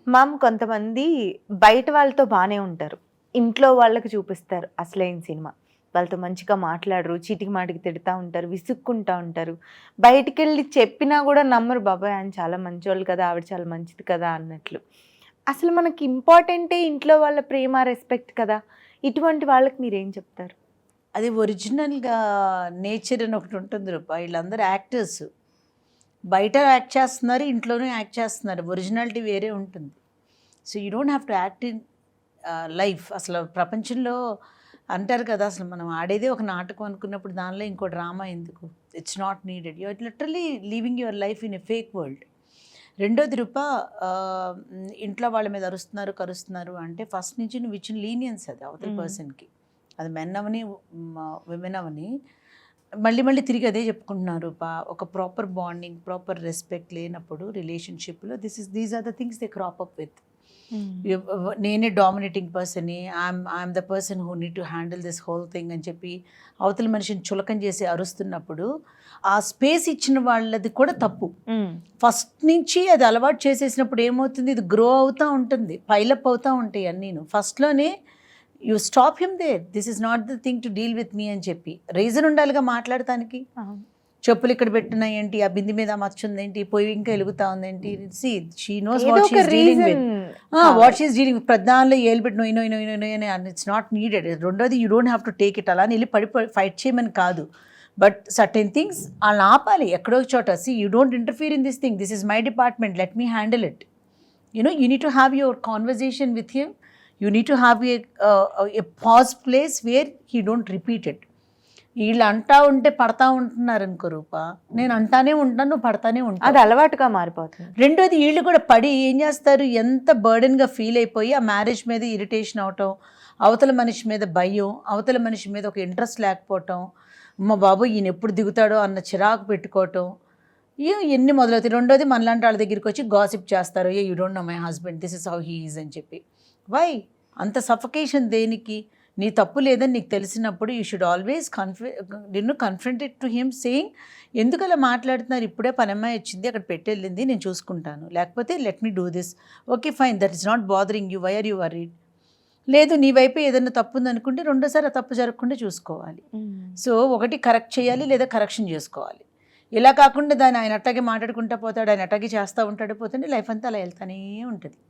Ma'am కొంతమంది బయట వాళ్ళతో బానే ఉంటారు. ఇంట్లో వాళ్ళకి చూపిస్తారు అసలైన సినిమా. వాళ్ళతో మంచిగా మాట్లాడరు. చీటికి మాటికి తిడతా ఉంటారు. విసుక్కుంటా ఉంటారు. బయటికెళ్ళి చెప్పినా గూడా నమ్మరు. బాబోయ్! ఆయన చాలా మంచోళ్ళు కదా! ఆవిడ చాలా మంచిది కదా! అన్నట్లు. అసలు మనకి ఇంపార్టెంటే ఇంట్లో వాళ్ళ ప్రేమ, రెస్పెక్ట్ కదా! ఇటువంటి వాళ్ళకి మీరేం చెప్తారు? అది ఒరిజినల్‌గా నేచర్ అని ఒకటి ఉంటుంది రూపా. వీళ్ళందరూ యాక్టర్స్. బయట యాక్ట్ చేస్తున్నారు, ఇంట్లోనూ యాక్ట్ చేస్తున్నారు. ఒరిజినాలిటీ వేరే ఉంటుంది. So, you don't have to act in life. అసలు ప్రపంచంలో అంటారు కదా! అసలు మనం ఆడేదే ఒక నాటకం అనుకున్నప్పుడు దానిలో ఇంకో డ్రామా ఎందుకు? It's not needed. You are literally living your life in a fake world. రెండోది రూపా, ఇంట్లో వాళ్ళ మీద అరుస్తున్నారు, కరుస్తున్నారు అంటే ఫస్ట్ నుంచి నువ్వు ఇచ్చిన లీనియన్స్ అది అవతల పర్సన్‌కి. అది మెన్ అవని, విమెన్ అవని మళ్ళీ మళ్ళీ తిరిగి అదే చెప్పుకుంటున్నారు. ఒక ప్రాపర్ బాండింగ్, ప్రాపర్ రెస్పెక్ట్ లేనప్పుడు రిలేషన్షిప్లో these are the things they crop up with. నేనే డామినేటింగ్ పర్సన్ని, I'm the person who need to handle this whole thing అని చెప్పి అవతల మనిషిని చులకం చేసి అరుస్తున్నప్పుడు ఆ స్పేస్ ఇచ్చిన వాళ్ళది కూడా తప్పు. ఫస్ట్ నుంచి అది అలవాటు చేసేసినప్పుడు ఏమవుతుంది, ఇది గ్రో అవుతూ ఉంటుంది, పైలప్ అవుతూ ఉంటాయి అన్నీను. ఫస్ట్లోనే you stop him there, this is not the thing to deal with me అని చెప్పి రీజన్ ఉండాలిగా మాట్లాడటానికి. చెప్పులు ఇక్కడ పెట్టినాయి ఏంటి, ఆ బింది మీద మచ్చుందేంటి, పొయ్యి ఇంకా వెలుగుతా ఉందేంటి, see she knows what she's dealing with, what she's dealing with. ప్రధానంలో ఏలు పెట్టి నొయ్యి నొయ్యి నొయ్యి నొయ్యి అని ఇట్స్ నాట్ నీడెడ్. రెండోది you don't have to take it. అలా అని వెళ్ళి పడి ఫైట్ చేయమని కాదు, బట్ సర్టెన్ థింగ్స్ వాళ్ళని ఆపాలి ఎక్కడో చోట. See you don't interfere in this thing, this is my department, let me handle it. You need to have your conversation with him. You need to have a pause place where he don't repeat it. వీళ్ళు అంటా ఉంటే పడతా ఉంటున్నారు అనుకో రూపా, నేను అంటానే ఉంటాను, నువ్వు పడతానే ఉంటావు. అది అలవాటుగా మారిపోతుంది. రెండోది వీళ్ళు కూడా పడి ఏం చేస్తారు, ఎంత బర్డెన్గా ఫీల్ అయిపోయి ఆ మ్యారేజ్ మీద ఇరిటేషన్ అవటం, అవతల మనిషి మీద భయం, అవతల మనిషి మీద ఒక ఇంట్రెస్ట్ లేకపోవటం, అమ్మ బాబు ఈయన ఎప్పుడు దిగుతాడో అన్న చిరాకు పెట్టుకోవటం, ఎన్ని మొదలవుతాయి. రెండోది మనలాంటి వాళ్ళ దగ్గరికి వచ్చి గాసిప్ చేస్తారు, you don't know my husband, this is how he is అని చెప్పి. వై అంత సఫకేషన్ దేనికి? నీ తప్పు లేదని నీకు తెలిసినప్పుడు you should always confronted to him saying, ఎందుకు అలా మాట్లాడుతున్నారు, ఇప్పుడే పనమ్మాయి వచ్చింది అక్కడ పెట్టెళ్ళింది నేను చూసుకుంటాను, లేకపోతే let me do this, okay fine, that is not bothering you, why are you worried. లేదు నీ వైపు ఏదైనా తప్పు ఉందనుకుంటే రెండోసారి ఆ తప్పు జరగకుండా చూసుకోవాలి. సో ఒకటి కరెక్ట్ చేయాలి లేదా కరెక్షన్ చేసుకోవాలి. ఇలా కాకుండా దాన్ని ఆయన అట్టాగే మాట్లాడుకుంటూ పోతాడు, ఆయన అట్టాగే చేస్తూ ఉంటాడు, పోతుంటే లైఫ్ అంతా అలా వెళ్తానే ఉంటుంది.